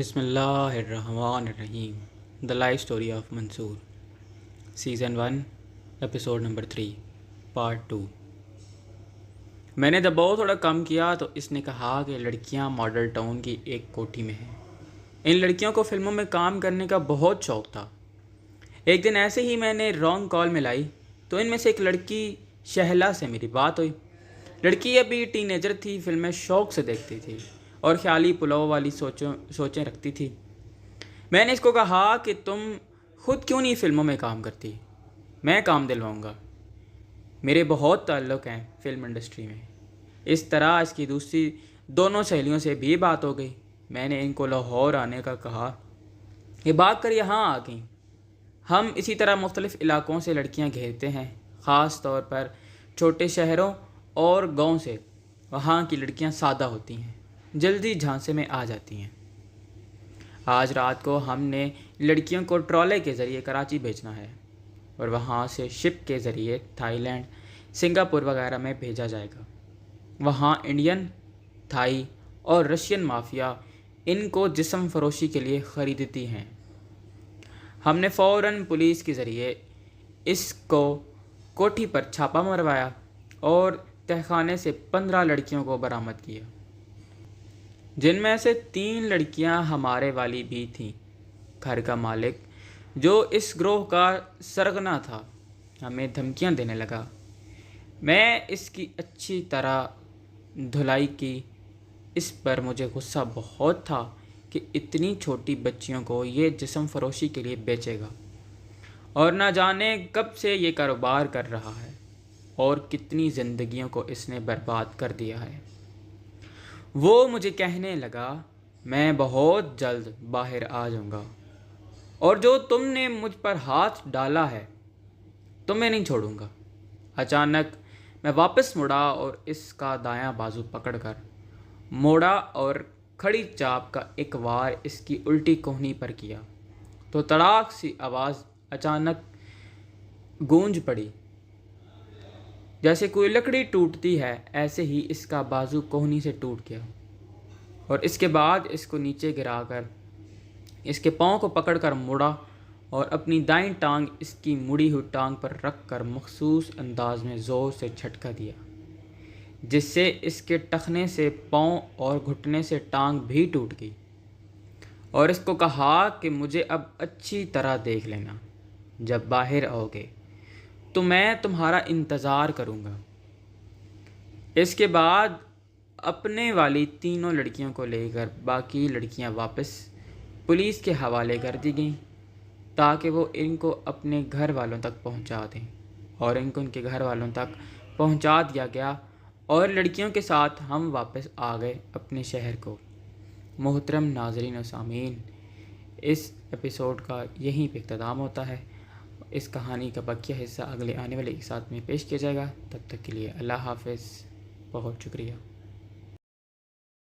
بسم اللہ الرحمن الرحیم the life story of Mansoor season 1 episode number 3 part 2۔ میں نے دباؤ تھوڑا کم کیا تو اس نے کہا کہ لڑکیاں ماڈل ٹاؤن کی ایک کوٹھی میں ہیں۔ ان لڑکیوں کو فلموں میں کام کرنے کا بہت شوق تھا۔ ایک دن ایسے ہی میں نے رانگ کال ملائی تو ان میں سے ایک لڑکی شہلا سے میری بات ہوئی۔ لڑکی ابھی ٹین ایجر تھی، فلمیں شوق سے دیکھتی تھی اور خیالی پلاؤ والی سوچیں رکھتی تھی۔ میں نے اس کو کہا کہ تم خود کیوں نہیں فلموں میں کام کرتی، میں کام دلواؤں گا، میرے بہت تعلق ہیں فلم انڈسٹری میں۔ اس طرح اس کی دوسری دونوں سہیلیوں سے بھی بات ہو گئی۔ میں نے ان کو لاہور آنے کا کہا، یہ بھاگ کر یہاں آ گئیں۔ ہم اسی طرح مختلف علاقوں سے لڑکیاں گھیرتے ہیں، خاص طور پر چھوٹے شہروں اور گاؤں سے۔ وہاں کی لڑکیاں سادہ ہوتی ہیں، جلدی جھانسے میں آ جاتی ہیں۔ آج رات کو ہم نے لڑکیوں کو ٹرالے کے ذریعے کراچی بھیجنا ہے اور وہاں سے شپ کے ذریعے تھائی لینڈ، سنگاپور وغیرہ میں بھیجا جائے گا۔ وہاں انڈین، تھائی اور رشین مافیا ان کو جسم فروشی کے لیے خریدتی ہیں۔ ہم نے فوراً پولیس کے ذریعے اس کو کوٹھی پر چھاپا مروایا اور تہخانے سے 15 لڑکیوں کو برآمد کیا، جن میں سے 3 لڑکیاں ہمارے والی بھی تھیں۔ گھر کا مالک جو اس گروہ کا سرغنہ تھا ہمیں دھمکیاں دینے لگا۔ میں اس کی اچھی طرح دھلائی کی۔ اس پر مجھے غصہ بہت تھا کہ اتنی چھوٹی بچیوں کو یہ جسم فروشی کے لیے بیچے گا اور نہ جانے کب سے یہ کاروبار کر رہا ہے اور کتنی زندگیوں کو اس نے برباد کر دیا ہے۔ وہ مجھے کہنے لگا، میں بہت جلد باہر آ جاؤں گا اور جو تم نے مجھ پر ہاتھ ڈالا ہے تمہیں نہیں چھوڑوں گا۔ اچانک میں واپس مڑا اور اس کا دایاں بازو پکڑ کر موڑا اور کھڑی چاپ کا ایک وار اس کی الٹی کوہنی پر کیا تو تڑاک سی آواز اچانک گونج پڑی۔ جیسے کوئی لکڑی ٹوٹتی ہے ایسے ہی اس کا بازو کوہنی سے ٹوٹ گیا اور اس کے بعد اس کو نیچے گرا کر اس کے پاؤں کو پکڑ کر مڑا اور اپنی دائیں ٹانگ اس کی مڑی ہوئی ٹانگ پر رکھ کر مخصوص انداز میں زور سے جھٹکا دیا، جس سے اس کے ٹخنے سے پاؤں اور گھٹنے سے ٹانگ بھی ٹوٹ گئی، اور اس کو کہا کہ مجھے اب اچھی طرح دیکھ لینا، جب باہر آؤ گے تو میں تمہارا انتظار کروں گا۔ اس کے بعد اپنے والی 3 لڑکیوں کو لے کر باقی لڑکیاں واپس پولیس کے حوالے کر دی گئیں تاکہ وہ ان کو اپنے گھر والوں تک پہنچا دیں، اور ان کو ان کے گھر والوں تک پہنچا دیا گیا اور لڑکیوں کے ساتھ ہم واپس آ گئے اپنے شہر کو۔ محترم ناظرین و سامعین، اس ایپیسوڈ کا یہیں پہ اختتام ہوتا ہے۔ اس کہانی کا بقیہ حصہ اگلے آنے والے ایک ساتھ میں پیش کیا جائے گا۔ تب تک کے لیے اللہ حافظ، بہت شکریہ۔